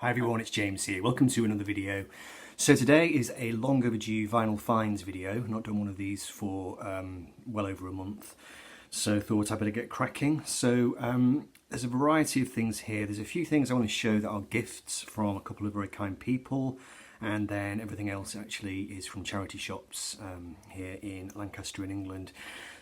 Hi everyone, it's James here. Welcome to another video. So today is a long overdue vinyl finds video. I've not done one of these for well over a month, so thought I'd better get cracking. So there's a variety of things here. There's a few things I want to show that are gifts from a couple of very kind people, and then everything else actually is from charity shops here in Lancaster in England.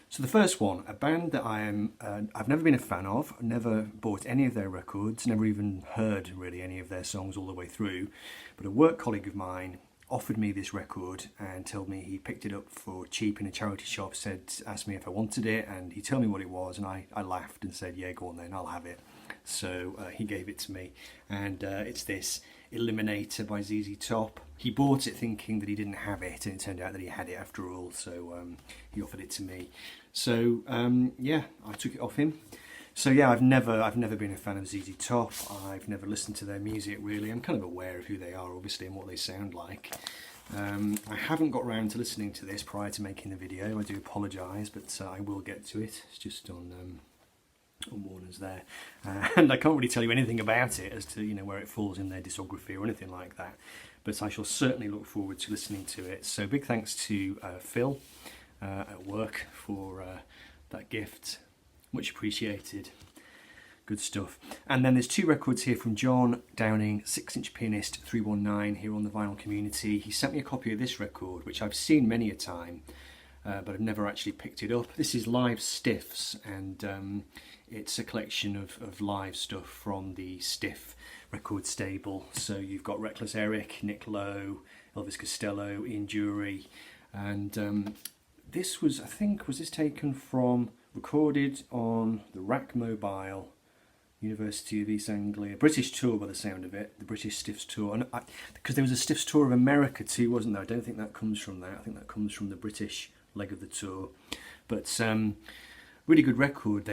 So the first one, a band that I've never been a fan of, never bought any of their records, never even heard really any of their songs all the way through, but a work colleague of mine offered me this record and told me he picked it up for cheap in a charity shop, asked me if I wanted it, and he told me what it was, and I laughed and said, yeah, go on then, I'll have it. So he gave it to me, and it's this Eliminator by ZZ Top. He bought it thinking that he didn't have it, and it turned out that he had it after all, so he offered it to me. So yeah, I took it off him. So yeah, I've never been a fan of ZZ Top. I've never listened to their music really. I'm kind of aware of who they are obviously and what they sound like. I haven't got round to listening to this prior to making the video. I do apologise, but I will get to it. It's just on Warner's there, and I can't really tell you anything about it as to where it falls in their discography or anything like that, but I shall certainly look forward to listening to it. So big thanks to Phil at work for that gift, much appreciated. Good stuff. And then there's two records here from John Downing, 6-inch pianist 319 here on the vinyl community. He sent me a copy of this record, which I've seen many a time, but I've never actually picked it up. This is Live Stiffs, and it's a collection of live stuff from the Stiff record stable. So you've got Reckless Eric, Nick Lowe, Elvis Costello, Ian Dury, and this was, I think, was this taken from, recorded on the Rack Mobile, University of East Anglia, British tour by the sound of it, the British Stiffs tour, and because there was a Stiffs tour of America too, wasn't there? I don't think that comes from that. I think that comes from the British leg of the tour. But really good record.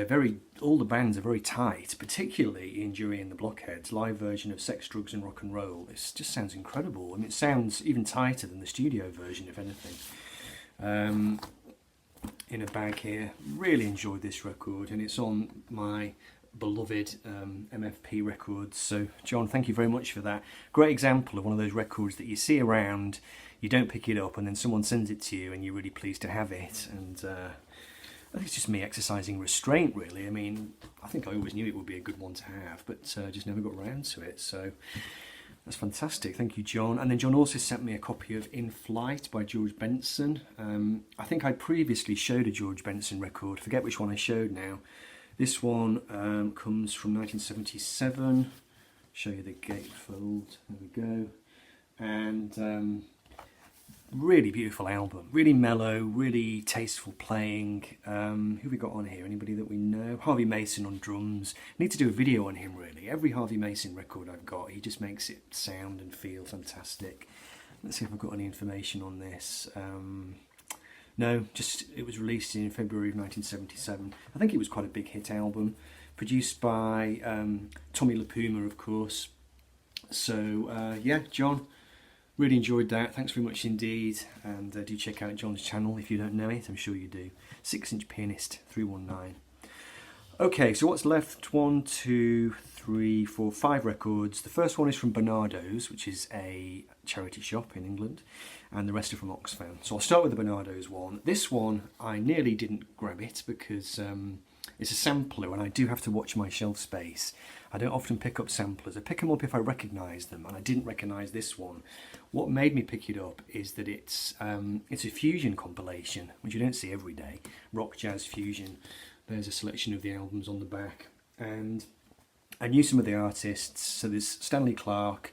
All the bands are very tight, particularly Ian Dury and the Blockheads live version of Sex, Drugs and Rock and Roll. It just sounds incredible. I mean, it sounds even tighter than the studio version, if anything. In a bag here. Really enjoyed this record, and it's on my beloved MFP records. So John, thank you very much for that. Great example of one of those records that you see around, you don't pick it up, and then someone sends it to you and you're really pleased to have it. And I think it's just me exercising restraint really. I mean, I think I always knew it would be a good one to have, but just never got around to it. So that's fantastic, thank you John. And then John also sent me a copy of In Flight by George Benson. I think I previously showed a George Benson record, forget which one I showed now. This one comes from 1977, show you the gatefold, there we go. And really beautiful album, really mellow, really tasteful playing. Who have we got on here? Anybody that we know? Harvey Mason on drums. I need to do a video on him really. Every Harvey Mason record I've got, he just makes it sound and feel fantastic. Let's see if I've got any information on this. No, just it was released in February of 1977. I think it was quite a big hit album, produced by Tommy LaPuma, of course. So yeah, John, really enjoyed that. Thanks very much indeed, and do check out John's channel if you don't know it. I'm sure you do. 6-inch pianist 319. Okay, so what's left? 1, 2, 3, 4, 5 records. The first one is from Bernardo's, which is a charity shop in England, and the rest are from Oxfam. So I'll start with the Bernardo's one. This one, I nearly didn't grab it because it's a sampler and I do have to watch my shelf space. I don't often pick up samplers. I pick them up if I recognise them, and I didn't recognise this one. What made me pick it up is that it's a fusion compilation, which you don't see every day. Rock, jazz, fusion. There's a selection of the albums on the back, and I knew some of the artists. So there's Stanley Clarke,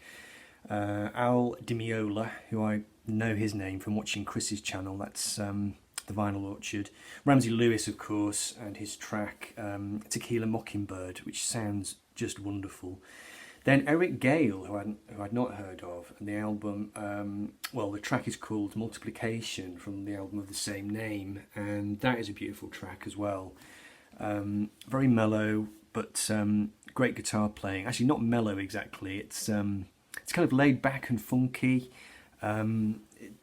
Al Di Meola, who I know his name from watching Chris's channel, that's the Vinyl Orchard. Ramsey Lewis, of course, and his track Tequila Mockingbird, which sounds just wonderful. Then Eric Gale, who I'd not heard of, and the album, well, the track is called Multiplication from the album of the same name, and that is a beautiful track as well. Very mellow, but great guitar playing. Actually, not mellow exactly. It's kind of laid back and funky.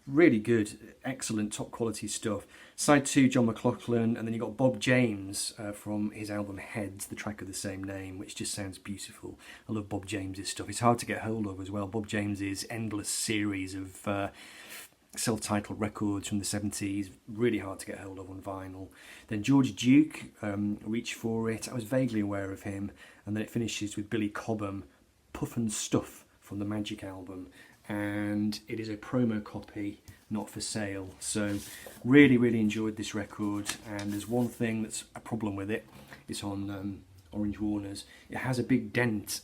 really good, excellent, top quality stuff. Side 2, John McLaughlin, and then you got Bob James from his album Heads, the track of the same name, which just sounds beautiful. I love Bob James's stuff. It's hard to get hold of as well. Bob James's endless series of self-titled records from the 70s, really hard to get hold of on vinyl. Then George Duke, Reach For It. I was vaguely aware of him, and then it finishes with Billy Cobham, Puff and Stuff from the Magic album, and it is a promo copy, not for sale. So really enjoyed this record, and there's one thing that's a problem with it. It's on Orange Warners. It has a big dent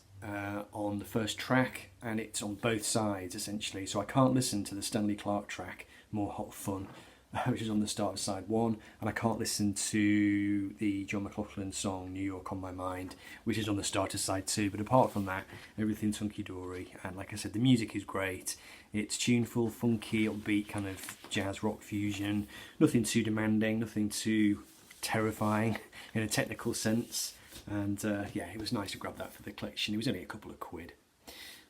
on the first track, and it's on both sides essentially, so I can't listen to the Stanley Clarke track More Hot Fun, which is on the start of side 1, and I can't listen to the John McLaughlin song New York on My Mind, which is on the start of side 2. But apart from that, everything's hunky-dory, and like I said, the music is great. It's tuneful, funky, upbeat kind of jazz rock fusion, nothing too demanding, nothing too terrifying in a technical sense. And yeah, it was nice to grab that for the collection. It was only a couple of quid.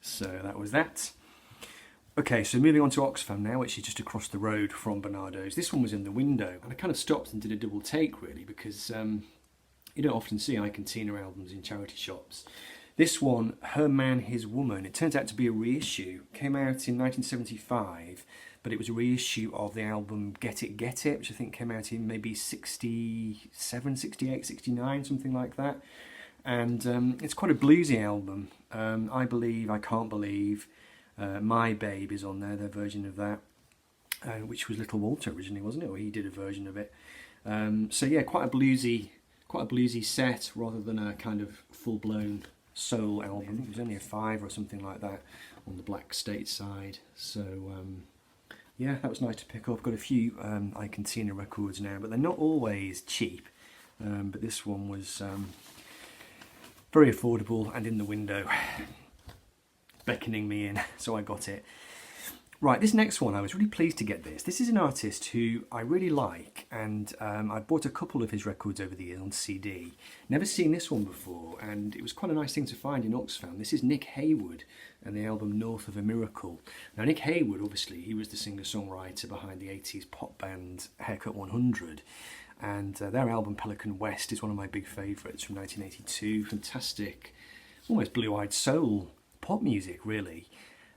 So that was that. Okay, so moving on to Oxfam now, which is just across the road from Bernardo's. This one was in the window, and I kind of stopped and did a double take really, because you don't often see I Cantina albums in charity shops. This one, Her Man, His Woman, it turns out to be a reissue. It came out in 1975, but it was a reissue of the album Get It, Get It, which I think came out in maybe 67, 68, 69, something like that. And it's quite a bluesy album. I Believe, I Can't Believe, My Babe is on there, their version of that, which was Little Walter originally, wasn't it? Or he did a version of it. So yeah, quite a bluesy set rather than a kind of full-blown soul album. It was only a 5 or something like that on the Black State side. So yeah, that was nice to pick up. Got a few I Cantina records now, but they're not always cheap. But this one was very affordable and in the window, beckoning me in, so I got it. Right, this next one, I was really pleased to get this. This is an artist who I really like, and I bought a couple of his records over the years on CD. Never seen this one before, and it was quite a nice thing to find in Oxfam. This is Nick Heyward and the album North of a Miracle. Now, Nick Heyward, obviously, he was the singer-songwriter behind the 80s pop band Haircut 100, and their album Pelican West is one of my big favourites from 1982. Fantastic, almost blue-eyed soul pop music, really.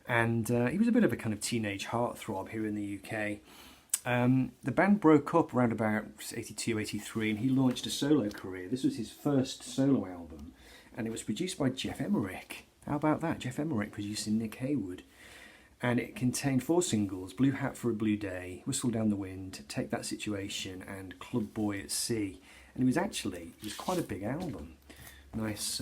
And he was a bit of a kind of teenage heartthrob here in the UK. The band broke up around about 82, 83, and he launched a solo career. This was his first solo album, and it was produced by Jeff Emerick. How about that? Jeff Emerick producing Nick Heyward. And it contained 4 singles: Blue Hat for a Blue Day, Whistle Down the Wind, Take That Situation, and Club Boy at Sea. And it was quite a big album. Nice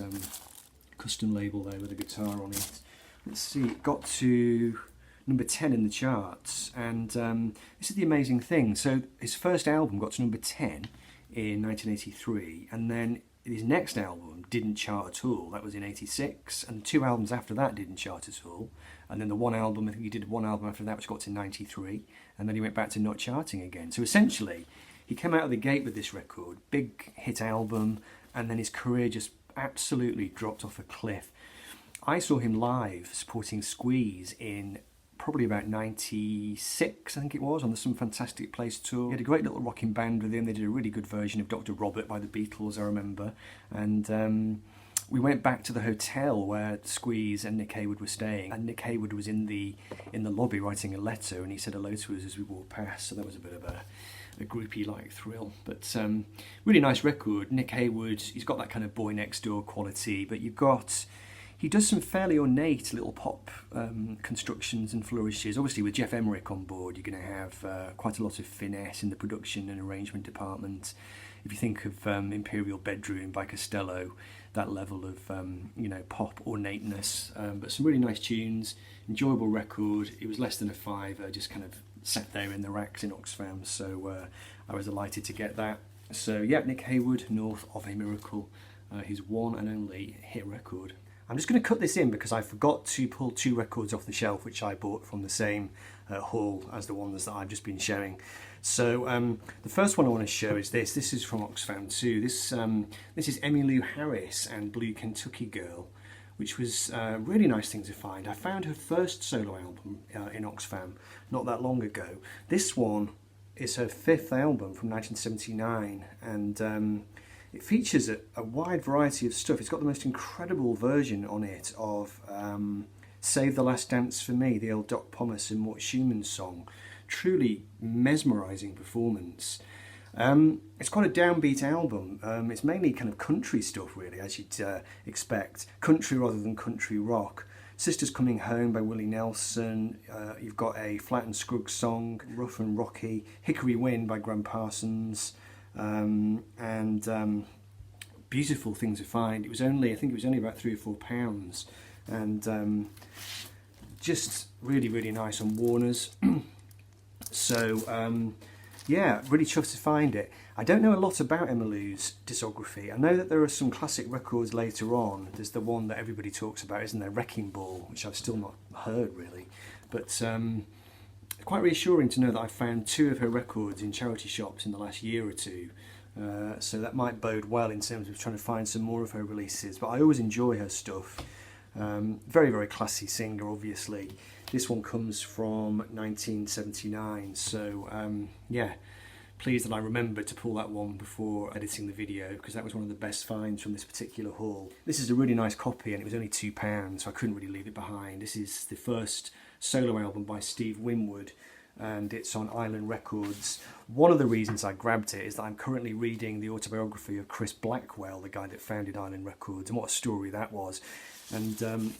custom label there with a guitar on it. Let's see, it got to number 10 in the charts, and this is the amazing thing. So his first album got to number 10 in 1983, and then his next album didn't chart at all. That was in 86, and 2 albums after that didn't chart at all. And then the one album, I think he did one album after that, which got to 93, and then he went back to not charting again. So essentially, he came out of the gate with this record, big hit album, and then his career just absolutely dropped off a cliff. I saw him live supporting Squeeze in probably about 96, I think it was, on the Some Fantastic Place tour. He had a great little rocking band with him. They did a really good version of Dr. Robert by the Beatles, I remember. And we went back to the hotel where Squeeze and Nick Heyward were staying, and Nick Heyward was in the lobby writing a letter, and he said hello to us as we walked past, so that was a bit of a groupie-like thrill. But really nice record. Nick Heyward, he's got that kind of boy next door quality, but he does some fairly ornate little pop constructions and flourishes. Obviously, with Jeff Emerick on board, you're going to have quite a lot of finesse in the production and arrangement department. If you think of Imperial Bedroom by Costello, that level of pop ornateness, but some really nice tunes, enjoyable record. It was less than a 5, just kind of sat there in the racks in Oxfam, so I was delighted to get that. So yeah, Nick Heyward, North of a Miracle, his one and only hit record. I'm just going to cut this in because I forgot to pull 2 records off the shelf which I bought from the same haul as the ones that I've just been showing. So the first one I want to show is this. This is from Oxfam too. This is Emmylou Harris and Blue Kentucky Girl, which was a really nice thing to find. I found her first solo album in Oxfam not that long ago. This one is her 5th album from 1979, and it features a wide variety of stuff. It's got the most incredible version on it of Save the Last Dance for Me, the old Doc Pomus and Mort Schumann song. Truly mesmerising performance. It's quite a downbeat album. It's mainly kind of country stuff, really, as you'd expect. Country rather than country rock. Sisters Coming Home by Willie Nelson. You've got a Flat and Scruggs song, Rough and Rocky. Hickory Wind by Gram Parsons. And beautiful thing to find. I think it was only about £3 or £4. And just really, really nice on Warner's. So, yeah, really chuffed to find it. I don't know a lot about Emmylou's discography. I know that there are some classic records later on. There's the one that everybody talks about, isn't there? Wrecking Ball, which I've still not heard, really. But quite reassuring to know that I found 2 of her records in charity shops in the last year or 2. So that might bode well in terms of trying to find some more of her releases. But I always enjoy her stuff. Very, very classy singer, obviously. This one comes from 1979, so yeah, pleased that I remembered to pull that one before editing the video, because that was one of the best finds from this particular haul. This is a really nice copy, and it was only £2, so I couldn't really leave it behind. This is the first solo album by Steve Winwood, and it's on Island Records. One of the reasons I grabbed it is that I'm currently reading the autobiography of Chris Blackwell, the guy that founded Island Records, and what a story that was. And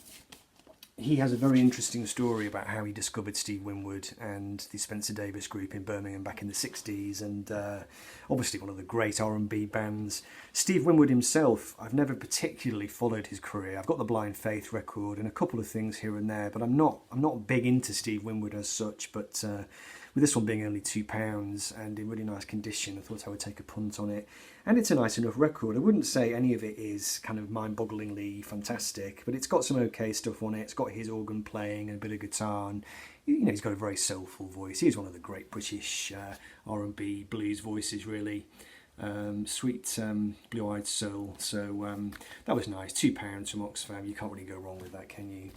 he has a very interesting story about how he discovered Steve Winwood and the Spencer Davis group in Birmingham back in the 60s, and obviously one of the great R&B bands. Steve Winwood himself, I've never particularly followed his career. I've got the Blind Faith record and a couple of things here and there, but I'm not big into Steve Winwood as such. But with this one being only £2 and in really nice condition, I thought I would take a punt on it. And it's a nice enough record. I wouldn't say any of it is kind of mind-bogglingly fantastic, but it's got some okay stuff on it. It's got his organ playing and a bit of guitar, and he's got a very soulful voice. He's one of the great British R&B blues voices, really. Sweet blue-eyed soul. So that was nice. £2 from Oxfam. You can't really go wrong with that, can you?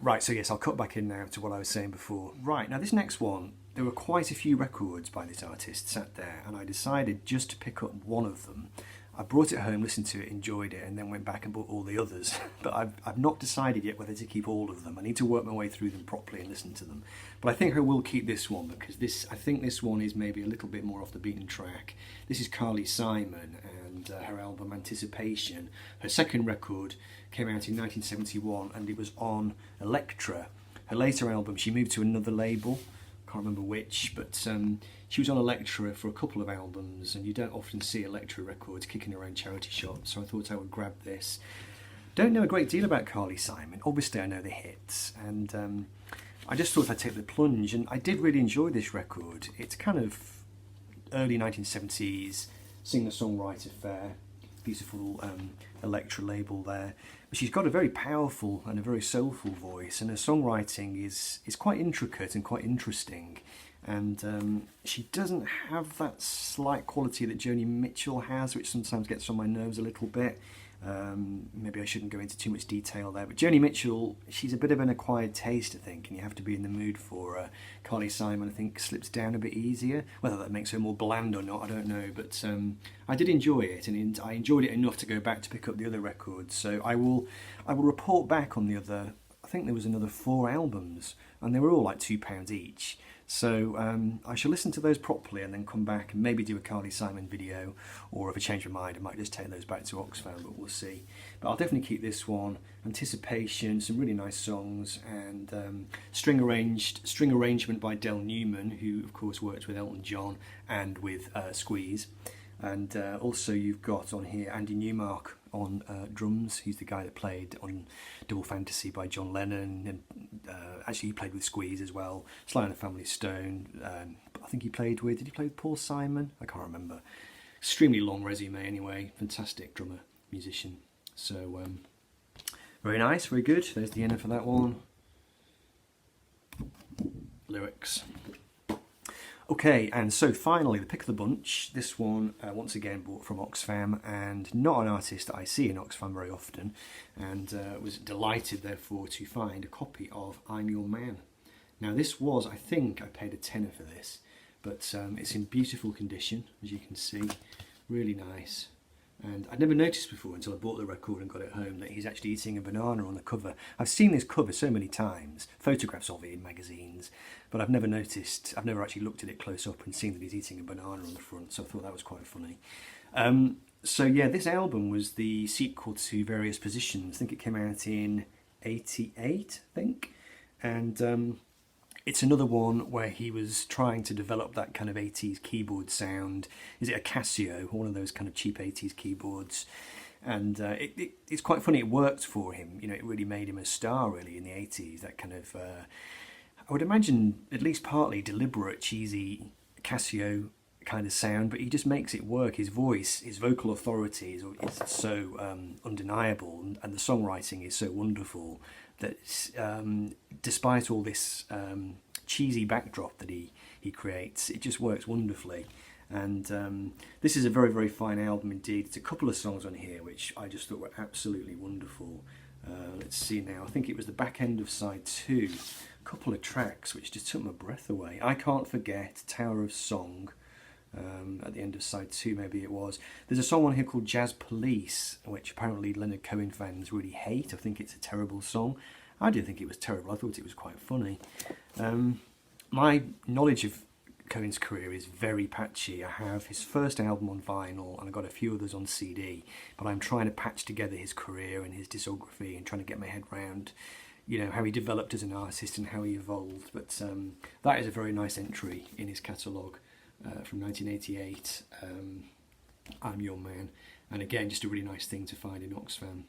Right, so yes, I'll cut back in now to what I was saying before. Right, now this next one, there were quite a few records by this artist sat there, and I decided just to pick up one of them. I brought it home, listened to it, enjoyed it, and then went back and bought all the others. But I've not decided yet whether to keep all of them. I need to work my way through them properly and listen to them. But I think I will keep this one, because I think this one is maybe a little bit more off the beaten track. This is Carly Simon and her album Anticipation. Her second record came out in 1971, and it was on Elektra. Her later album, she moved to another label, can't remember which, but she was on Elektra for a couple of albums, and you don't often see Elektra records kicking around charity shops, so I thought I would grab this. Don't know a great deal about Carly Simon. Obviously I know the hits, and I just thought I'd take the plunge, and I did really enjoy this record. It's kind of early 1970s singer-songwriter fare, beautiful Elektra label there. But she's got a very powerful and a very soulful voice, and her songwriting is quite intricate and quite interesting. And she doesn't have that slight quality that Joni Mitchell has, which sometimes gets on my nerves a little bit. Maybe I shouldn't go into too much detail there, but Joni Mitchell, she's a bit of an acquired taste, I think, and you have to be in the mood for her. Carly Simon, I think, slips down a bit easier. Whether that makes her more bland or not, I don't know, but I did enjoy it, and I enjoyed it enough to go back to pick up the other records. So I will report back on the other. I think there was another 4 albums, and they were all like £2 each. So I shall listen to those properly and then come back and maybe do a Carly Simon video, or if I change my mind I might just take those back to Oxfam, but we'll see. But I'll definitely keep this one. Anticipation, some really nice songs, and string arrangement by Del Newman, who of course worked with Elton John and with Squeeze. And also you've got on here Andy Newmark on drums. He's the guy that played on Double Fantasy by John Lennon, and actually he played with Squeeze as well. Sly and the Family Stone. I think did he play with Paul Simon? I can't remember. Extremely long resume anyway. Fantastic drummer, musician. So very nice, very good. There's the end for that one. Lyrics. Okay, and so finally, the pick of the bunch. This one, once again, bought from Oxfam, and not an artist that I see in Oxfam very often, and was delighted, therefore, to find a copy of I'm Your Man. Now, this was, I think, I paid a tenner for this, but it's in beautiful condition, as you can see, really nice. And I'd never noticed before until I bought the record and got it home that he's actually eating a banana on the cover. I've seen this cover so many times, photographs of it in magazines, but I've never noticed, I've never actually looked at it close up and seen that he's eating a banana on the front, so I thought that was quite funny. So yeah, this album was the sequel to Various Positions. I think it came out in '88, I think, and it's another one where he was trying to develop that kind of 80s keyboard sound. Is it a Casio, one of those kind of cheap 80s keyboards? And it's quite funny, it worked for him. You know, it really made him a star, really, in the 80s. That kind of, I would imagine, at least partly deliberate, cheesy Casio kind of sound, but he just makes it work. His voice, his vocal authority is so undeniable, and the songwriting is so wonderful that despite all this cheesy backdrop that he creates, it just works wonderfully. And this is a very, very fine album indeed. There's a couple of songs on here which I just thought were absolutely wonderful. Let's see now, I think it was the back end of side 2, a couple of tracks which just took my breath away. I Can't Forget, Tower of Song, at the end of side 2 maybe it was. There's a song on here called Jazz Police, which apparently Leonard Cohen fans really hate. I think it's a terrible song. I didn't think it was terrible, I thought it was quite funny. My knowledge of Cohen's career is very patchy. I have his first album on vinyl and I've got a few others on CD, but I'm trying to patch together his career and his discography and trying to get my head around, you know, how he developed as an artist and how he evolved. But that is a very nice entry in his catalogue. From 1988, I'm Your Man, and again just a really nice thing to find in Oxfam.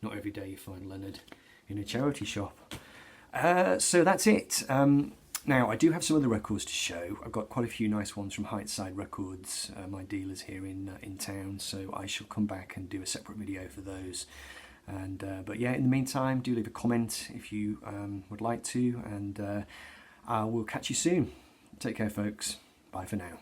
Not every day you find Leonard in a charity shop. So that's it. Now I do have some other records to show. I've got quite a few nice ones from Heightside Records, my dealers here in town, so I shall come back and do a separate video for those. And but yeah, in the meantime, do leave a comment if you would like to, and I will catch you soon. Take care, folks. Bye for now.